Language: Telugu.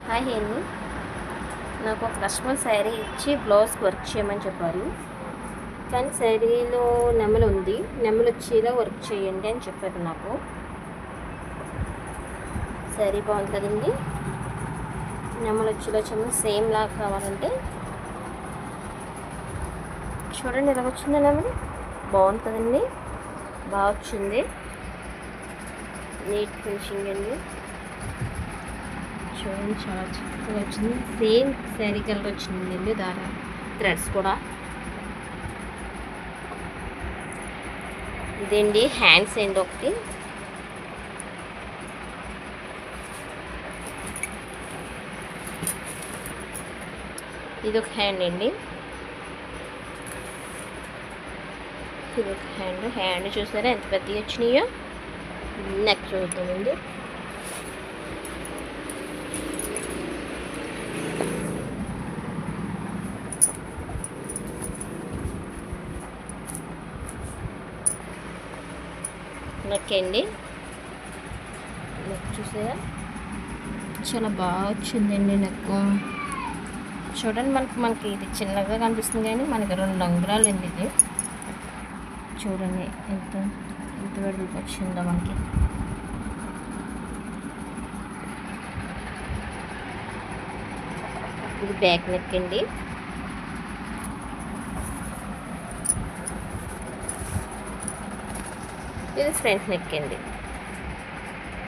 హాయ్ అండి. నాకు ఒక కస్టమర్ శారీ ఇచ్చి బ్లౌజ్ వర్క్ చేయమని చెప్పారు. కానీ శారీలో నెమలు ఉంది, నెమలు వచ్చేలా వర్క్ చేయండి అని చెప్పారు. నాకు శారీ బాగుంది కదండి, నెమలు వచ్చేలా చిన్న సేమ్ లాగా కావాలంటే చూడండి ఎలా వచ్చింది. నెమలు బాగుంది కదండి, బాగా వచ్చింది, నీట్ ఫినిషింగ్ అండి. చూడండి చాలా చక్కగా వచ్చింది. సేమ్ శారీ కలర్ వచ్చిందండి, దారా థ్రెడ్స్ కూడా. ఇదండి హ్యాండ్స్ అండి, ఒకటి ఇది ఒక హ్యాండ్ అండి, ఇది ఒక హ్యాండ్ చూసారా ఎంత పెద్దగా వచ్చినాయో. నెక్ చూద్దామండి. నెక్ అండి, నెక్ చూసారా చాలా బాగా వచ్చిందండి. నెక్ చూడండి, మనకి ఇది చిన్నగా కనిపిస్తుంది కానీ మనకి 2 అంగుళాలు అండి ఇది. చూడండి ఎంత వెడల్పు వచ్చిందో మనకి. ఇది బ్యాక్ నెక్ అండి, ఇది ఫ్రంట్ నెక్ అండి.